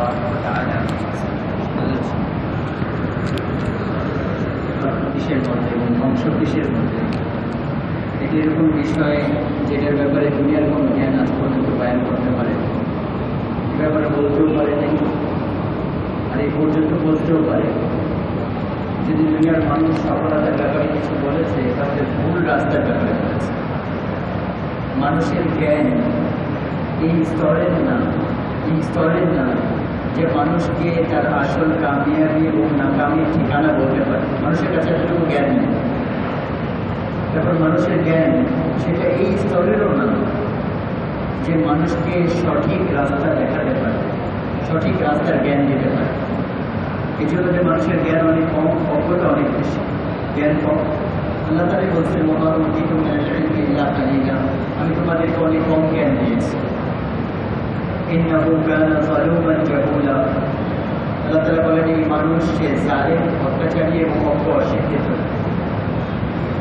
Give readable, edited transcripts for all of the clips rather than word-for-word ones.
تبارك وتعالى কিসের মধ্যে এবং ধ্বংস কিসের মধ্যে, এটি এরকম বিষয় যেটার ব্যাপারে দুনিয়ার কোনো জ্ঞান আজ পর্যন্ত বয়ান করতে পারে, এ ব্যাপারে বলতেও পারে নাই, আর এই পর্যন্ত বলতেও পারে। যদি দুনিয়ার মানুষ সফলতার ব্যাপারে কিছু বলেছে তাহলে ভুল রাস্তার ব্যাপারে বলেছে। মানুষের জ্ঞান এই স্তরের না যে মানুষকে তার আসল কামিয়াবি এবং নাকামির ঠিকানা বলতে পারে। মানুষের কাছে এতটুকু জ্ঞান নেই। তারপর মানুষের জ্ঞান সেটা এই স্তরেরও না যে মানুষকে সঠিক রাস্তা দেখাতে পারে, সঠিক রাস্তার জ্ঞান দিতে পারে। এই জন্য যে মানুষের জ্ঞান অনেক কম, অজ্ঞতা অনেক বেশি, জ্ঞান কম। আল্লাহ তাআলা বলছেন আমি তোমাদেরকে অনেক কম জ্ঞান দিয়েছি। ইন্নাহু কানা যালুমান জাহুলা। আল্লাহ তাআলা বলেন এই মানুষ সে জালিম, অত্যাচারী এবং অজ্ঞ, অশিক্ষিত।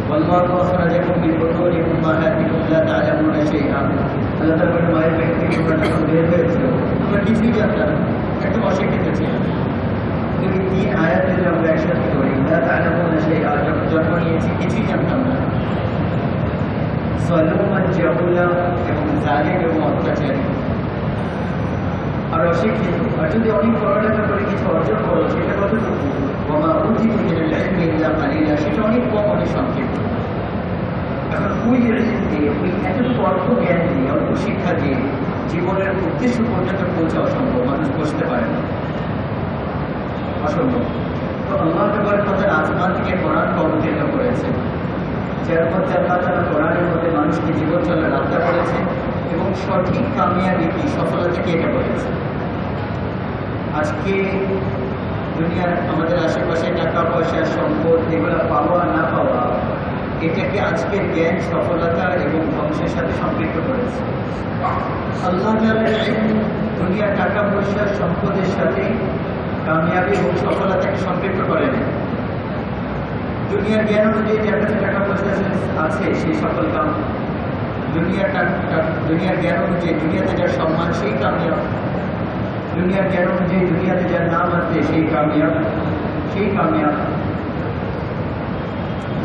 ওয়াল্লাহু আখরাজাকুম মিন বুতুনি উম্মাহাতিকুম লা তা'লামুনা শাইআ। আল্লাহ তাআলা বলেন মায়ের পেট থেকে তোমরা যখন বের হয়েছো তোমরা কিছুই জানতে না, একদম অশিক্ষিত ছিল। এই তিন আয়াত যদি আমরা একসাথে করি, লা তা'লামুনা শাইআ, যখন জন্ম নিয়েছি কিছুই জানতাম না। যালুমান জাহুলা এবং জালিম এবং অত্যাচারী আর অশিক্ষিত। আর যদি অনেক পড়ালেখা করে কিছু অর্জন করো সেটা কতটুকু? ওমা উতিতু মিনাল ইলমি ইল্লা কালিলা, সেটা অনেক কম, অনেক সংক্ষিপ্ত। এখন ওই ইলম দিয়ে, ওই এতটুকু অল্প জ্ঞান দিয়ে, অল্প শিক্ষা দিয়ে জীবনের উদ্দেশ্য পর্যন্ত পৌঁছা অসম্ভব, মানুষ বসতে পারে না, অসম্ভব। তো আল্লাহ তাআলা তাদের আসমান থেকে কোরআন অবতীর্ণ করেছেন, যার মধ্যে আল্লাহ তাআলা কোরআনের মধ্যে মানুষকে জীবন চলার রাস্তা করেছেন এবং সঠিক কামিয়াবি কি, সফলতাকে এটা বলেছে। আজকে দুনিয়ার আমাদের আশেপাশে টাকা পয়সা, সম্পদ, এগুলো পাওয়া না পাওয়া, এটাকে আজকের জ্ঞান সফলতা এবং ধ্বংসের সাথে সম্পৃক্ত করেছে। আল্লাহ তাআলার ইলম দুনিয়ার টাকা পয়সা, সম্পদের সাথে কামিয়াবি এবং সফলতাকে সম্পৃক্ত করেন। দুনিয়ার জ্ঞান অনুযায়ী যার কাছে টাকা পয়সা আছে সেই সফল কাম, দুনিয়ার জ্ঞান অনুযায়ী দুনিয়াতে যার সম্মান সেই কামিয়াব, দুনিয়ার জ্ঞান অনুযায়ী দুনিয়াতে যার নাম আছে সেই কামিয়াব,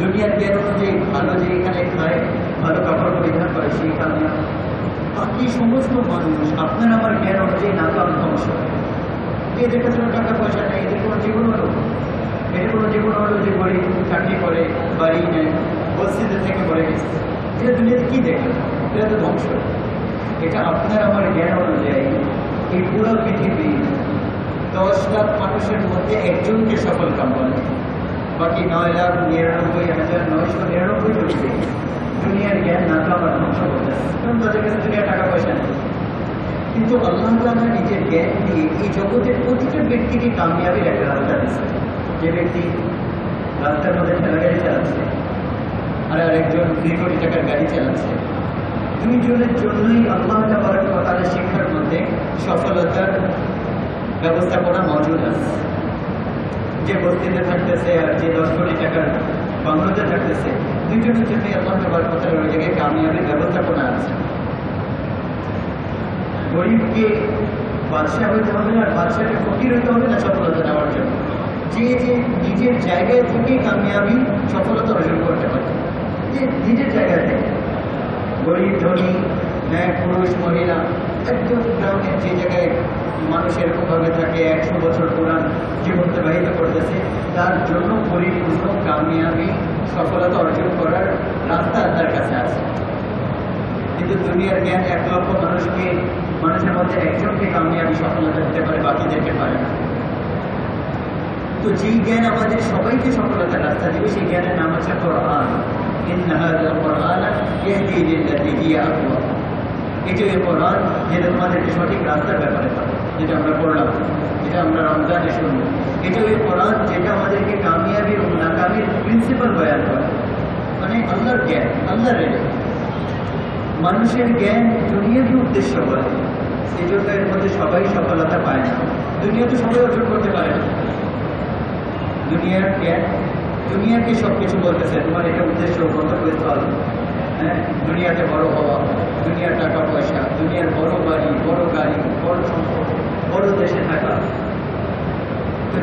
দুনিয়ার জ্ঞান অনুযায়ী ভালো যে এখানে খায়, ভালো কাপড় পরিধান করে সেই কামিয়াব। বাকি সমস্ত মানুষ আপনার আমার জ্ঞান অনুযায়ী নাকাম, ধ্বংস। এদের কাছে টাকা পয়সা নেই, এদের কোনো জীবন হলো, যে গরিব, চাকরি করে, বাড়ি নেয়, বস্তিতে থেকে পড়ে গেছে, এটা দুনিয়াতে কি দেখে? এটা তো ধ্বংস। এটা আপনার আমার জ্ঞান অনুযায়ী এই পুরো পৃথিবী 10 লাখ মানুষের মধ্যে একজনকে সফল কাম বলে, বাকি 9,99,999 জনকে দুনিয়ার জ্ঞান নাকাম আর ধ্বংস করতেছে, কারণ তাদের কাছে দুনিয়ার টাকা পয়সা নেই। কিন্তু আল্লাহ তাআলা নিজের জ্ঞান দিয়ে এই জগতের প্রতিটা ব্যক্তিকে কামিয়াবির একটা রাস্তা দিচ্ছে। যে ব্যক্তি রাস্তার মধ্যে ঠেলা গাড়ি চালাচ্ছে আর আরেকজন 2 কোটি টাকার গাড়ি চালাচ্ছে, দুইজনের জন্যই আল্লাহ তাআলার শিক্ষার মধ্যে সফলতার ব্যবস্থাপনা মজুদ আছে। যে বস্তিতে থাকতেছে আর যে 10 কোটি টাকার বাংলোতে থাকতেছে, দুইজনের জন্যই আল্লাহ তাআলার ওই জায়গায় কামিয়াবির ব্যবস্থাপনা আছে। গরিবকে বাদশাহ হইতে হবে না, আর বাদশাহকে ফকির হইতে হবে না সফলতা নেওয়ার জন্য। যে নিজের জায়গায় থেকেই কামিয়াবি, সফলতা অর্জন করতে পারে, যে নিজের জায়গা থেকে, গরিব ধনী, ন্যায় পুরুষ মহিলা, একদম গ্রামের যে জায়গায় মানুষ এরকমভাবে থাকে 100 বছর পুরান জীবন অতিবাহিত করতেছে, তার জন্য পরিপূর্ণ কামিয়াবি, সফলতা অর্জন করার রাস্তা তার কাছে আছে। কিন্তু দুনিয়ার জ্ঞান 1 লক্ষ মানুষের মধ্যে একজনকে কামিয়াবি, সফলতা দিতে পারে, বাকিদেরকে পারে না। তো যেই জ্ঞান আমাদের সবাইকে সফলতার রাস্তা দিবে, সেই জ্ঞানের নাম হচ্ছে কোরআন। ইন্না হাযাল কোরআনা ইয়াহদি লিল্লাতী হিয়া আকওয়াম। এই যে কোরআন যেটা তোমাদেরকে সঠিক রাস্তার ব্যাপারে বলে, যেটা আমরা পড়লাম, যেটা আমরা রমজানে শুনবো, এটা ওই কোরআন যেটা আমাদেরকে কামিয়াবি এবং নাকামির প্রিন্সিপাল বয়ান করে। মানে আল্লাহর জ্ঞান, আল্লাহর ইলম। মানুষের জ্ঞান দুনিয়াকে উদ্দেশ্য করে, এই জন্য এর মধ্যে সবাই সফলতা পায় না। দুনিয়াতে সবাই অর্জন করতে পারে না। দুনিয়ার জ্ঞান দুনিয়াকে সব কিছু বলতেছে, তোমার এটা উদ্দেশ্য, গন্তব্যস্থল, হ্যাঁ, দুনিয়াতে বড় হওয়া, দুনিয়ার টাকা পয়সা, দুনিয়ার বড় বাড়ি, বড় গাড়ি, বড় সম্পদ, বড় দেশে থাকা,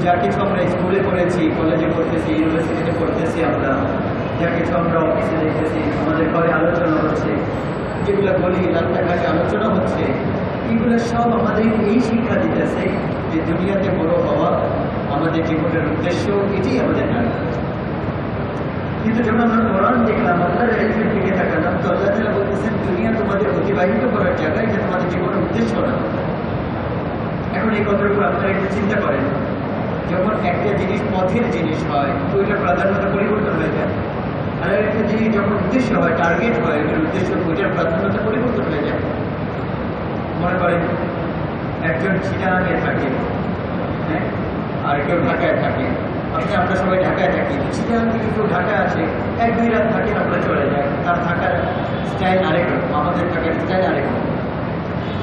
যা কিছু আমরা স্কুলে পড়েছি, কলেজে পড়তেছি, ইউনিভার্সিটিতে পড়তেছি, আমরা যা কিছু আমরা অফিসে দেখতেছি, আমাদের ঘরে আলোচনা হচ্ছে, যেগুলো বলি রাস্তাঘাটে আলোচনা হচ্ছে, এগুলো সব আমাদের এই শিক্ষা দিতেছে যে দুনিয়াতে বড় হওয়া আমাদের জীবনের উদ্দেশ্য, এটাই আমাদের টার্গেট। কিন্তু যখন আমরা কোরআন দেখলাম, আল্লাহর ইলমের দিকে তাকালাম, তো আল্লাহ তাআলা বলতেছেন দুনিয়া তোমাদের অতিবাহিত করার জায়গা, এটা তোমাদের জীবনের উদ্দেশ্য না। এখন এই কথার উপর আপনারা একটু চিন্তা করেন, যখন একটা জিনিস পথের জিনিস হয় তো এটা প্রাধান্যতা পরিবর্তন হয়ে যায়, আর একটা জিনিস যখন উদ্দেশ্য হয়, টার্গেট হয়, ওইটার উদ্দেশ্য, ওইটার প্রাধান্যতা পরিবর্তন হয়ে যায়। মনে করেন একজন চিটাগাঙে থাকে, হ্যাঁ, আর কেউ ঢাকায় থাকে। আমরা সবাই ঢাকায় থাকি, চিটাগাং থেকে কেউ ঢাকায় আসে, 1-2 রাত থাকে, আমরা চলে যাই, তার থাকার স্টাইল আরেক রকম, আমাদের থাকার স্টাইল আরেক রকম।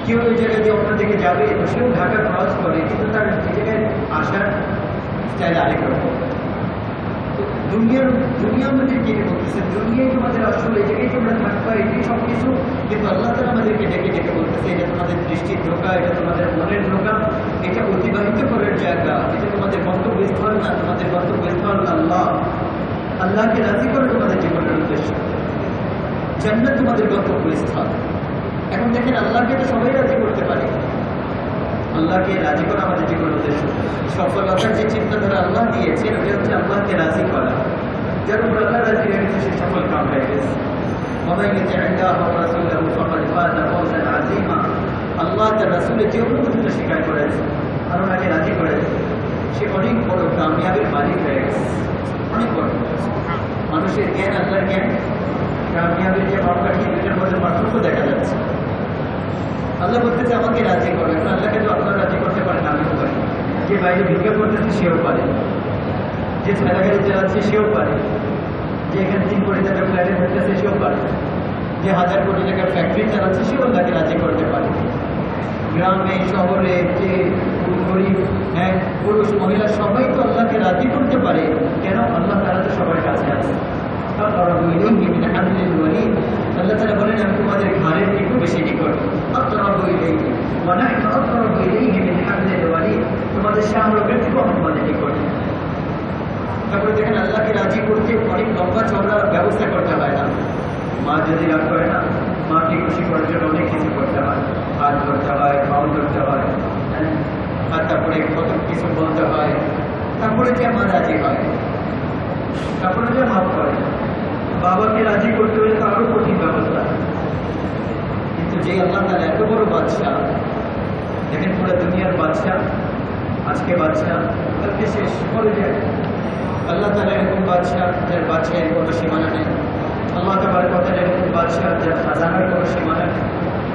কেউ ওই জায়গা দিয়ে অন্য দিকে যাবে, সেও ঢাকা ক্রস করে, কিন্তু তার এই জায়গায় আসার স্টাইল আরেক রকম। দুনিয়া আমাদের যেটা বলতেছে, দুনিয়ায় তোমাদের আসলে এই জায়গায় তোমরা থাকবা, এটাই সব কিছু। কিন্তু আল্লাহ তাআলা আমাদেরকে ডেকে ডেকে বলতেছে এটা তোমাদের দৃষ্টির ধোঁকা, এটা তোমাদের মনের ধোঁকা, এটা অতিবাহিত করার জায়গা, এটা তোমাদের গন্তব্যস্থল না। তোমাদের গন্তব্যস্থল আল্লাহ, আল্লাহকে রাজি করে তোমাদের জীবনের উদ্দেশ্য। জান্নাত তোমাদের গন্তব্যস্থল। এখন দেখেন, আল্লাহকে তো সবাই রাজি করতে পারে, আল্লাহকে রাজি করা আমাদের জীবনের উদ্দেশ্য। সফলতার যে চিন্তাধারা আল্লাহ দিয়েছেন, ওটা হচ্ছে আল্লাহকে রাজি করা। যার উপর আল্লাহ রাজি হয়ে গেছে, সে সফল কাম হয়ে গেছে। আল্লাহ তার রাসূলের যে অনুমতিটা স্বীকার করেছে আর ওনাকে রাজি করেছে, সে অনেক বড় কামিয়াবের মালিক হয়ে গেছে, অনেক বড়। মানুষের জ্ঞান, আল্লাহর জ্ঞান, কামিয়াবের যে মাপকাঠি, দুইটার মধ্যে পার্থক্য দেখা যাচ্ছে। আল্লাহ বলতেছে আমাকে রাজি করো। এখন আল্লাহকে তো আপনারা রাজি করতে পারেন, আমিও পারি। যে বাইরে ভিক্ষা করতেছে সেও পারে, যে ছেলেগাড়ি চালাচ্ছে সেও পারে, যে এখানে 3 কোটি টাকার ফ্ল্যাটে ঘুরতেছে সেও পারে, যে 1000 কোটি টাকার ফ্যাক্টরি চালাচ্ছে সেও আল্লাহকে রাজি করতে পারে। গ্রামে শহরে যে গরিব, হ্যাঁ, পুরুষ মহিলা সবাই তো আল্লাহকে রাজি করতে পারে। কেন? আল্লাহ তাআলা তো সবার কাছে আছে। আল্লাহ তাআলা বলেন আমি তোমাদের ঘাড়ের একটু বেশি নিকট, তোমাদের শাহরুখের থেকেও তোমাদের নিকট। তারপরে দেখেন, আল্লাহকে রাজি করতে অনেক লম্বা চওড়া ব্যবস্থা করতে হয় না। মা যদি রাগ করে না, মাকে খুশি করার জন্য অনেক কিছু করতে হয়, হাত ধরতে হয়, পাও ধরতে হয়, আর তারপরে কত কিছু বলতে হয়, তারপরে যে মা রাজি হয়, তারপরে যে মাফ করে। বাবাকে রাজি করতে হলে তো আরো কঠিন ব্যবস্থা। কিন্তু যে আল্লাহ তাআলা এত বড় বাদশা, দেখেন পুরো দুনিয়ার বাদশা, আজকে বাদশা, কালকে শেষ করে যায়। আল্লাহ তাআলা এরকম বাদশা যার বাদশাহের কোনো সীমানা নেই। আল্লাহ তাবারক ওয়া তাআলা এরকম বাদশা যার খাজানার কোনো সীমানা নেই।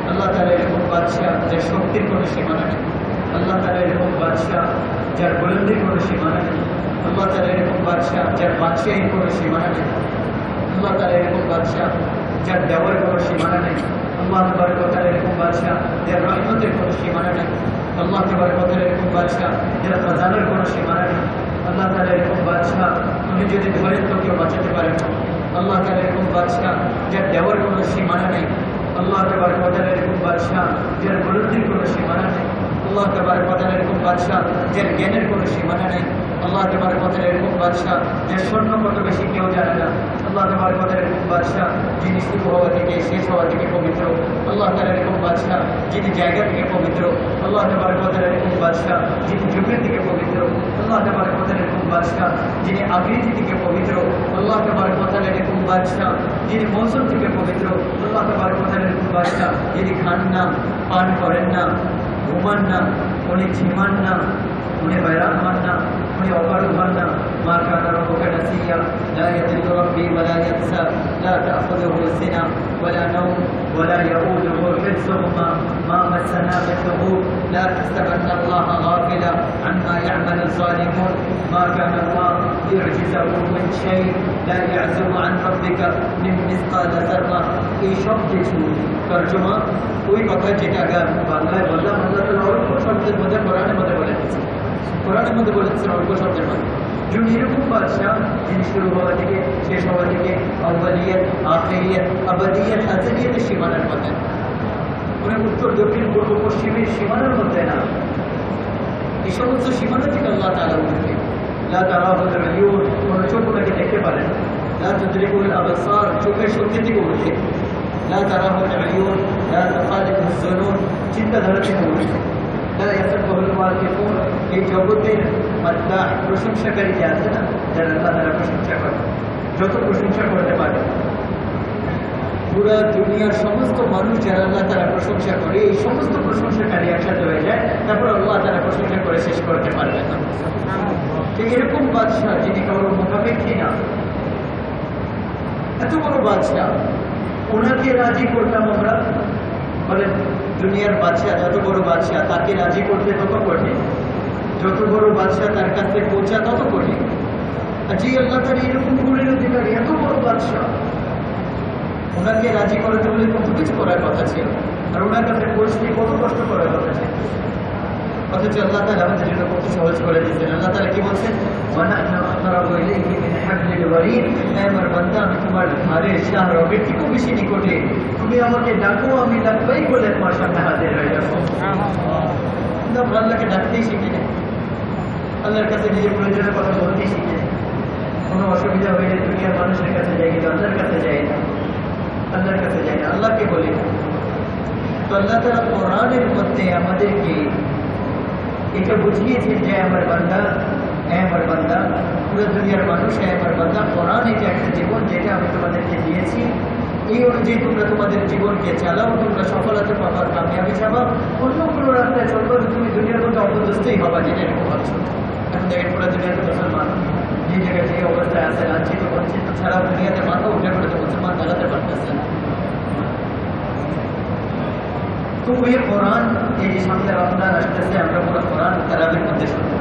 আল্লাহ তাআলা এরকম বাদশা যার শক্তির কোনো সীমানা নেই। আল্লাহ তাআলা এরকম বাদশা যার বুলন্দির কোনো সীমানা নেই। আল্লাহ তাআলা এরকম বাদশা যার বাদশাহীর কোনো সীমানা নেই। আল্লাহ তাআলা এরকম বাদশা যার দেওয়ার কোনো সীমানা নেই। আল্লাহ তাবারক ওয়া তাআলা এরকম বাদশা যার রহমতের কোনো সীমানা নেই। আল্লাহ তাবারক ওয়া তাআলা এরকম বাদশা যার খাজানার কোনো সীমানা নেই। আল্লাহ তাআলা এরকম বাদশা, উনি যদি ধরেন তো কেউ বাঁচাতে পারেন। আল্লাহ তাআলা এরকম বাদশা যার দেওয়ার কোনো সীমানা নেই। আল্লাহ তাবারক ওয়া তাআলা এরকম বাদশা যার বুলন্দির কোনো সীমানা নেই। আল্লাহ তাবারক ওয়া তাআলা এরকম বাদশা যার জ্ঞানের কোনো সীমানা নেই। আল্লাহ তাবারক ওয়া তাআলা এরকম বাদশা যার স্বর্ণ কত বেশি কেউ জানে না। আল্লাহ তাবারক ওয়া তাআলা এরকম বাদশা যিনি শুরু হওয়া থেকে শেষ হওয়া থেকে পবিত্র। আল্লাহ তাআলা এরকম বাদশা যিনি জায়গা থেকে পবিত্র। আল্লাহ তাবারক ওয়া তাআলা এরকম বাদশা যিনি যুগের থেকে পবিত্র। আল্লাহ তাবারক ওয়া তাআলা এরকম বাদশা যিনি আকৃতি থেকে পবিত্র। আল্লাহ তাবারক ওয়া তাআলা এরকম বাদশা যিনি মৌসুম থেকে পবিত্র। আল্লাহ তাবারক ওয়া তাআলা এরকম বাদশা যিনি খান না, পান করেন না, ঘুমান না, উনি ঝিমান না, উনি বাইরান হন না, উনি অপারগ হন না। মা কানা রাব্বুকা নাসিয়া, লা ইয়াদিল্লু রাব্বি ওয়া লা ইয়ানসা, লা তা'খুযুহু সিনা ওয়া লা নাওম ওয়া লা ইয়াউদুহু হিফযুহুমা, মা মাসানা বিল-লুঘূব, লা তাহসাবান্না আল্লাহা গাফিলা আম্মা ইয়া'মালু যালিমুন, মা কানা আল্লাহু লিইউজিজাহু মিন শাই, লা ইয়া'যুবু আন রাব্বিকা মিন মিসকালা যাররা। এই সব কিছু তর্জমা ওই কথা যেটা আগে বাংলায় বললাম, আল্লাহ তাআলা অল্প শব্দের মধ্যে কোরআনের মধ্যে বলে দিয়েছেন। কোরআনের মধ্যে বলেছেন অল্প শব্দের মধ্যে। যিনি এরকম বাদশা যিনি শুরু হওয়া থেকে শেষ হওয়া থেকে আউয়ালিয়াত, আখিরিয়াত, আবাদিয়াত, আজলিয়াতের সীমানার মধ্যে, উনি উত্তর দক্ষিণ পূর্ব পশ্চিমের সীমানার মধ্যে না। এই সমস্ত সীমানা থেকে আল্লাহ তাআলা উঠবে। লা তারাহুল আইয়ুন, কোনো চোখ ওনাকে দেখতে পারে না। লা তুদরিকুল আবসার, চোখের শক্তি থেকে উঠে। লা তারাহুল আইয়ুন, লা তাখালিকুজ জুনুন, চিন্তাধারা থেকে উঠে। লা ইয়াসাবুহুল ওয়াকিফুন, এই জগতের মাদ্দাহ, প্রশংসাকারী যে আছে না, যারা আল্লাহ তাআলা প্রশংসা করে, যত প্রশংসা করতে পারে, পুরা দুনিয়ার সমস্ত মানুষ যারা আল্লাহ তাআলা প্রশংসা করে, এই সমস্ত প্রশংসাকারী একসাথে হয়ে যায়, তারপর আল্লাহ তাআলা প্রশংসা করে শেষ করতে পারবে না। ঠিক এরকম বাদশাহ যিনি কারোর মুখাপেক্ষী না, এত বড় বাদশাহ, ওনাকে রাজি করতাম আমরা, বলেন দুনিয়ার বাদশাহ যত বড় বাদশাহ, তাকে রাজি করতে তত কঠিন, যত বড় বাদশাহ তার কাছে পৌঁছা তত কঠিন। আর যে আল্লাহ তাআলা এরকম গুণের অধিকারী, এত বড় বাদশাহ, ওনাকে রাজি করাতে হলে কত কিছু করার কথা ছিল, আর ওনার কাছে পৌঁছতে কত কষ্ট করার কথা ছিল। অথচ আল্লাহ তাআলা আমাদের জন্য কত সহজ করে দিয়েছেন। আল্লাহ তাআলা কি বলছেন? ওয়ানাহনু আকরাবু ইলাইহি মিন হাবলিল ওয়ারিদ, আমার বান্দা আমি তোমার ধারের শাহ রবের থেকেও বেশি নিকটে, তুমি আমাকে ডাকো, আমি লাব্বাইক বলে তোমার সামনে হাজির হয়ে যাবো। আমরা আল্লাহকে ডাকতেই শিখি না, আল্লাহর কাছে নিজের প্রয়োজনের কথা বলতেই শিখি না। কোনো অসুবিধা হইলে দুনিয়ার মানুষের কাছে যাই, কিন্তু আল্লাহর কাছে যাই না, আল্লাহর কাছে যাই না, আল্লাহকে বলি না। তো আল্লাহ তাআলা কোরআনের মধ্যে আমাদেরকে এটা বুঝিয়েছেন যে আমার বান্দা, আমার বান্দা, পুরো দুনিয়ার মানুষ, আমার বান্দা, কোরআন এটা একটা জীবন যেটা আমি তোমাদেরকে দিয়েছি, এই অনুযায়ী তোমরা তোমাদের জীবনকে চালাও, তোমরা সফলতা পাবার, কামিয়াবি পাবা। অন্য কোনো রাস্তায় চলবো, তুমি দুনিয়ার মধ্যে অপদস্থই হবা, যেটা এরকম ভাবছো। এখন দেখেন পুরো দুনিয়াতে মুসলমান যে জায়গায় যে অবস্থায় আছে, লাঞ্ছিত বঞ্চিত ছাড়াও দুনিয়াতে মাথা উঠে পড়েছে, মুসলমান দাঁড়াতে পারতেছে না। তো ওই কোরআন, এই যে সামনে রমজান আসতেছে, আমরা পুরো কোরআন তারাবির মধ্যে শুনবো।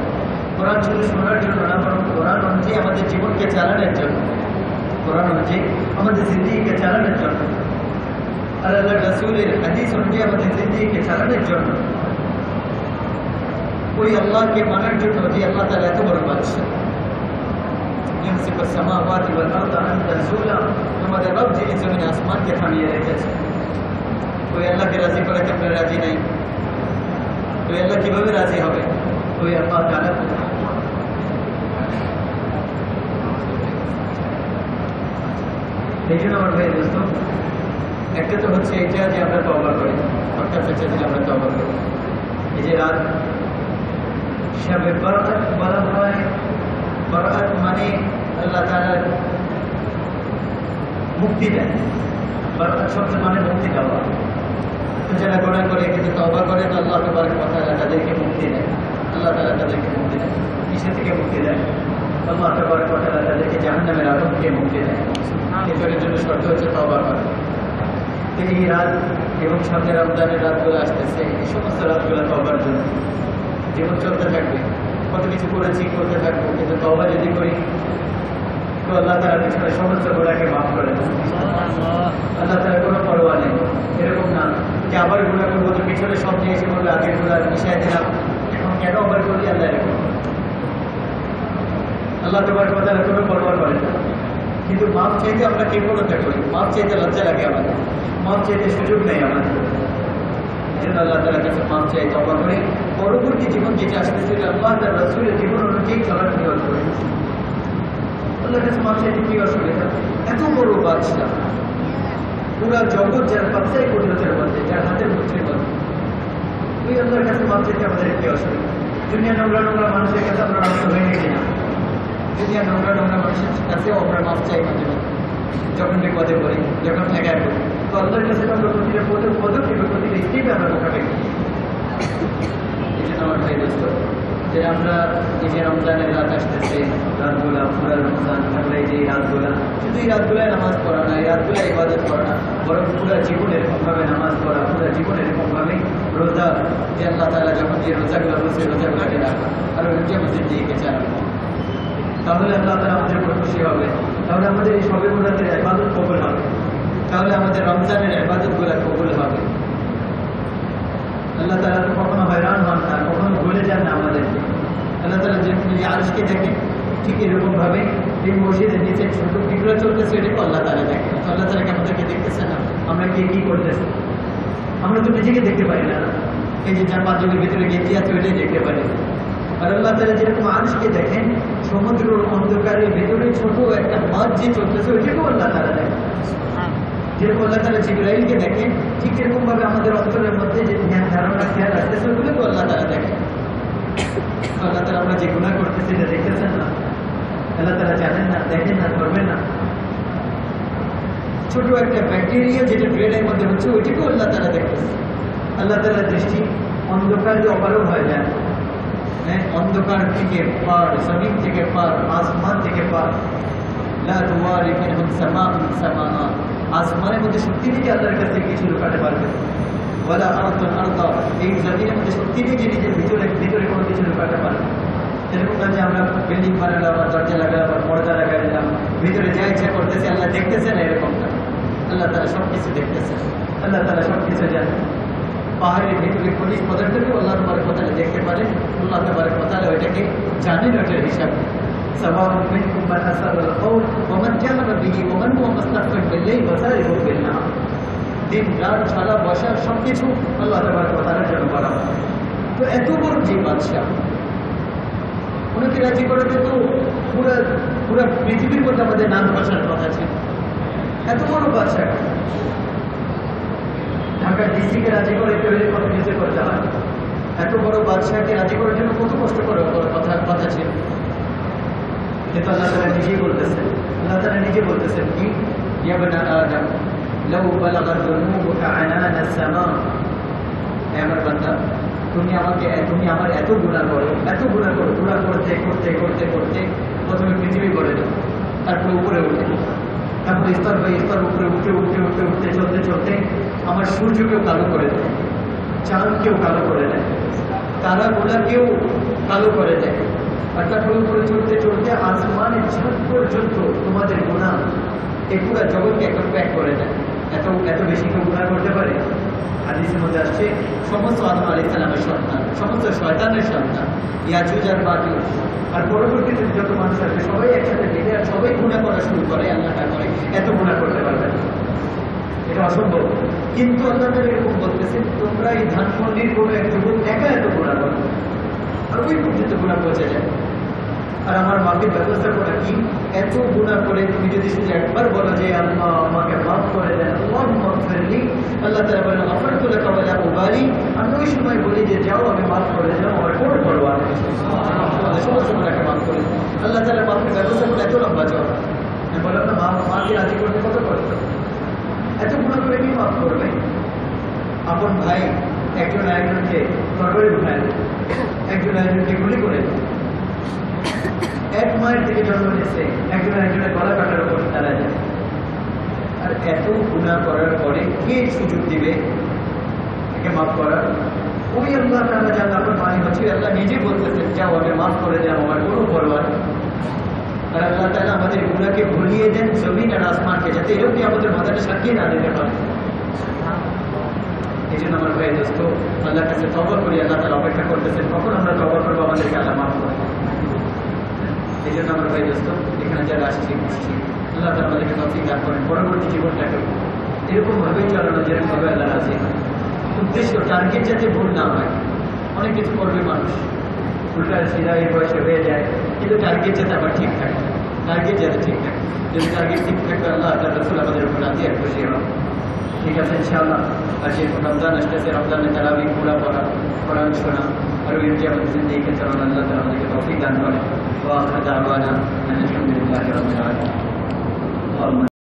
কোরআন শুধু শোনার জন্য না, বরং কোরআন অনুযায়ী আমাদের জীবনকে চালানোর জন্য, কোরআন অনুযায়ী আমাদের জিন্দেগিকে চালানোর জন্য, আর আল্লাহ রাসূলের হাদিস অনুযায়ী আমাদের জিন্দেগিকে চালানোর জন্য, ওই আল্লাহকে মানার জন্য যে আল্লাহ তাআলা এত বড় বাদশাহ। ইয়ামসিকুস সামাওয়াতি ওয়াল আরদা আন তাযুলা, আমাদের রব যিনি জমিন আসমানকে থামিয়ে রেখেছে, ওই আল্লাহকে রাজি করাতে আমরা রাজি নাই। ওই আল্লাহ কিভাবে রাজি হবে? ওই আল্লাহ তাআলা এই জন্য আমার ভাই দোস্ত, একটা তো হচ্ছে এটা যে আমরা তওবা করি, অর্থাৎ হচ্ছে যে আমরা তওবা করি। এই যে রাত শবে বরাত বলা হয়, বরাত মানে আল্লাহ তাআলা মুক্তি দেন, বরাত শব্দ মানে মুক্তি দেওয়া। যারা গুনাহ করে কিন্তু তওবা করে, তো আল্লাহ তাবারক ওয়া তাআলা তাদেরকে মুক্তি দেন, আল্লাহ তাআলা তাদেরকে মুক্তি দেন। কিসের থেকে মুক্তি দেন? আল্লাহ তাবারক ওয়া তাআলা তাদেরকে জাহান্নামের আগুন থেকে মুক্তি দেন। এটার জন্য শর্ত হচ্ছে তওবা করা। এই রাত এবং সামনে রমজানের রাতগুলো আসতেছে, এই সমস্ত রাতগুলো তওবার জন্য। জীবন চলতে থাকবে, কত কিছু করেছি, করতে থাকবো, কিন্তু তওবা যদি করি তো আল্লাহ তাআলা পিছনে সমস্ত গুনাহকে মাফ করে দেন। আল্লাহ তাআলা কোনো পরোয়া নেই। এরকম না যে আবার গুনাহ করবো, তো পিছনে সব নিয়ে এসে বলবে আগের গুনাহ মিশাই দিলাম, এখন কেন আবার করি? আল্লাহ এরকম, আল্লাহ তাবারক ওয়া তাআলা কোনো পরোয়া করেন না। কিন্তু মাফ চাইতে আমরা কৃপণতা করি, মাফ চাইতে লজ্জা লাগে আমাদের, মাফ চাইতে সুযোগ নেই আমাদের। এই জন্য আল্লাহ তাআলার কাছে মাফ চাই, তওবা করি। পরবর্তী জীবন যেটা আসতেছে আল্লাহ তার রাসূলের জীবন অনুযায়ী চলার নিয়ত করি। আল্লাহর কাছে মাফ চাইতে কি অসুবিধা? এত বড় বাদশাহ, পুরা জগৎ যার বাচ্চাই পরিণতের মধ্যে, যার হাতের মুঠির মধ্যে, ওই আল্লাহর কাছে মাফ চাইতে আমাদের কি অসুবিধা? দুনিয়া নোংরা নোংরা মানুষের কাছে আমরা নষ্ট হয়ে গেছি না? দুনিয়া নোংরা নোংরা মানুষের কাছেও আমরা মাফ চাই মাঝে মাঝে, যখন বিপদে পড়ি, যখন ঠেকায় পড়ি। তো আল্লাহর কাছে আমরা প্রতিটা পদক্ষেপে, প্রতিটা স্টেপে আমরা মোকাবেলা করি। এই জন্য আমার ভাই দোস্ত, যে আমরা এই যে রমজানের রাত আসতেছে, রাতগুলা পুরা রমজান, আমরা এই যে রাতগুলা, শুধু এই রাতগুলায় নামাজ পড়া না, এই রাতগুলায় ইবাদত করা না, বরং পুরা জীবন এরকমভাবে নামাজ পড়া, পুরা জীবন এরকমভাবে রোজা, যে আল্লাহ তাআলা যখন যে রোজাগুলো বলছে রোজাগুলাকে রাখা, আর ওই যে আমাদের দিকে চালানো, তাহলে আল্লাহ তাআলা আমাদের উপর খুশি হবে। তাহলে আমাদের এই সবে বরাতের ইবাদত কবুল হবে, তাহলে আমাদের রমজানের ইবাদতগুলো কবুল হবে। আল্লাহ তাআলা তো কখনো হয়রান হন না, কখনো ভুলে যান না আমাদেরকে। আল্লাহ তাআলা যেরকম যে আরশকে দেখেন, ঠিক এরকমভাবে এই মসজিদের নিচে ছোট বিগ্রহ চলতেছে, এটাকে আল্লাহ তাআলা দেখেন। আল্লাহ তাআলা কি আমাদেরকে দেখতেছে না? আমরা কি করতেছি? আমরা তো নিজেকে দেখতে পারি না। এই যে যার পাঁচজনের ভিতরে গেঞ্জি আছে, ওইটাই দেখতে পারি। আর আল্লাহ তাআলা যেরকম আরশকে দেখেন, সমুদ্রের অন্ধকারের ভেতরে ছোট একটা মাছ যে চলতেছে ওইটাকেও আল্লাহ তাআলা দেখেন। যেরকম আল্লাহ তাআলা জিবরাইলকে দেখেন, ঠিক যেরকম ভাবে আমাদের অন্তরের মধ্যে যে ধ্যান ধারণা খেয়াল আসতেছে ওগুলোকে আল্লাহ তাআলা দেখেন। আল্লাহ তাআলা আমরা যে গুনাহ করতেছি এটা দেখতেছেন না? আল্লাহ তাআলা জানেন না, দেখেন না, করবেন না? ছোট একটা ব্যাকটেরিয়া যেটা ব্রেনের মধ্যে হচ্ছে ওইটাকেও আল্লাহ তাআলা দেখতেছে। আল্লাহ তাআলার দৃষ্টি অন্ধকার যে অপারগ হয়ে যায়, হ্যাঁ, অন্ধকার থেকে পার, জমিন থেকে পার, আসমান থেকে পার, লা তুওয়ারি মিনহুম সামাউন সামাআ, আসমানের মধ্যে শক্তি নেই যে আল্লাহর কাছে কিছু লুকাতে পারবে, ওয়ালা আরদুন আরদা, এই জমিনের মধ্যে শক্তি নেই যে নিজের ভিতরে কোনো কিছু লুকাতে পারবে। এরকম না যে আমরা বিল্ডিং বানালাম, দরজা লাগালাম, পর্দা লাগাই দিলাম, ভিতরে যা ইচ্ছা করতেছে আল্লাহ দেখতেছেন, এরকম না। আল্লাহ তাআলা সব কিছু দেখতেছেন, আল্লাহ তাআলা সব কিছু জানেন। পাহাড়ের ভিতরে খনিজ পদার্থকেও আল্লাহ তাবারক ওয়া তাআলা দেখতে পারেন, আল্লাহ তাবারক ওয়া তাআলা ওইটাকে জানেন, ওটার হিসাব। সাওয়াউন মিনকুম মান আসাররাল কওল ওয়া মান জাহারা বিহি ওয়া মান হুয়া মুস্তাখফিন বিল-লাইল ওয়া সারিহুন বিন-নাহার। দিন রাত ছাড়া বসা সবকিছু আল্লাহ তাবারক ওয়া তাআলার জন্য করা হয়। তো এত বড় যে বাদশা, ওনাকে রাজি করাতে তো পুরা পৃথিবীর মধ্যে আমাদের নাম বসার কথা ছিল। এত বড় বাদশা ঢাকার ডিসিকে রাজি করে তৈরি কত কিছু করতে হয়। এত বড় বাদশাকে রাজি করার জন্য কত কষ্ট করার কথা ছিল। কিন্তু আল্লাহ তাআলা নিজেই বলতেছেন, আল্লাহ তাআলা নিজে বলতেছেন কি, ইয়া বানা আদম লাউ বালাগাত যুনুবুকা আনানাস সামা, হে আমার বান্দা, তুমি আমার এত গুনাহ করো, গুনাহ করতে প্রথমে পৃথিবী গড়ে দাও, তারপরে উপরে উঠে, তারপরে স্তর বাই স্তর উপরে উঠতে চলতে আমার সূর্যকেও কালো করে দেয়, চাঁদকেও কালো করে দেয়, তারাগুলাকেও কালো করে দেয়, আর তারপরে উপরে চলতে আসমানের ছাদ পর্যন্ত তোমাদের গুনাহ এই পুরো জগৎকে একটা প্যাক করে দেয়। এত বেশি কেউ গুনাহ করতে পারে? হাদিসের মধ্যে আসছে, সমস্ত আদম আলাইহিস সালামের সন্তান, সমস্ত শয়তানের সন্তান, ইয়াজুজ আর মাজুজ, আর পরবর্তীতে যত মানুষ আসবে সবাই একসাথে মিলে আর সবাই গুনাহ করা শুরু করে, আল্লাহ না করে এত গুনাহ করতে পারবে না, এটা অসম্ভব। কিন্তু আল্লাহ তাআলা এরকম বলতেছেন, তোমরা এই ধানমন্ডির কোনো এক যুবক একা এত গুনাহ করো, আর ওই পর্যন্ত গুনাহ পৌঁছে যায়। আর আমার মাকে ব্যবস্থাপনা কি, এত গুনাহ করে তুমি যদি শুধু একবার বলো যে আল্লাহ আমাকে মাফ করে দেন, আল্লাহুম্মা গফিরলি, আল্লাহ তাআলা বলেন গফারতু লাকা ওয়ালা উবালি, আমি ওই সময় বলি যে যাও আমি মাফ করে দিলাম, আমার কোনো পরোয়া নেই, সমস্ত গুনাহকে মাফ করে দিন। আল্লাহ তাআলা মাফের ব্যবস্থাপনা এত লম্বা চওড়া। আমি বললাম না, মাকে রাজি করতে কত কষ্ট, এত গুনাহ করে কি মাফ করবে? আপন ভাই একজন আরেকজনকে তরবারি উঠায়, একজন আরেকজনকে গুলি করে, এক মায়ের থেকে জন্ম নিয়েছে, একজনের গলা কাটার উপর তারা যায়। আর এত গুনাহ করার পরে কে সুযোগ দিবে একে মাফ করার? ওই আল্লাহ তাআলা যার আপনার মানে হচ্ছে, আল্লাহ নিজে বলতেছেন যাও আমি মাফ করে দেন, আমার কোনো পরোয়া নেই। আর আল্লাহ তাআলা আমাদের গুনাহকে ভুলিয়ে দেন জমিন আর আসমানকে, যাতে এরকম আমাদের মাথাটা সাক্ষী না দিতে পারে। এই জন্য আমার ভাই দোস্ত, আল্লাহর কাছে তওবা করি, আল্লাহ তাআলা অপেক্ষা করতেছেন কখন আমরা তওবা করবো, আমাদেরকে আল্লাহ মাফ করে। এই জন্য আমার ভাই দোস্ত, এখানে যারা আসছি আল্লাহ তাআলা আমাদেরকে তৌফিক দান করেন, পরবর্তী জীবনটাকে এরকম ভাবেই চালানো যেরকমভাবে আল্লাহ রাজি হয়। উদ্দেশ্য টার্গেট যাতে ভুল না হয়। অনেক কিছু করবে মানুষ, উল্টা সিধা এই বয়সে হয়ে যায়, কিন্তু টার্গেট যাতে আবার ঠিক থাকে, যদি টার্গেট ঠিক থাকে আল্লাহ তাআলা রাসূল আমাদের উপর রাজি আর খুশি হবে। ঠিক আছে ইনশাআল্লাহ। আর যে রমজান আসতেছে, রমজানে তারাবি পুরা পড়া, কোরআন শোনা, আর ওইটি আমাদের জিন্দেগিকে চালানো আল্লাহ তাআলা আমাদেরকে তৌফিক দান করেন। ওয়া আখিরু দাওয়ানা আলহামদুলিল্লাহি রাব্বিল আলামিন।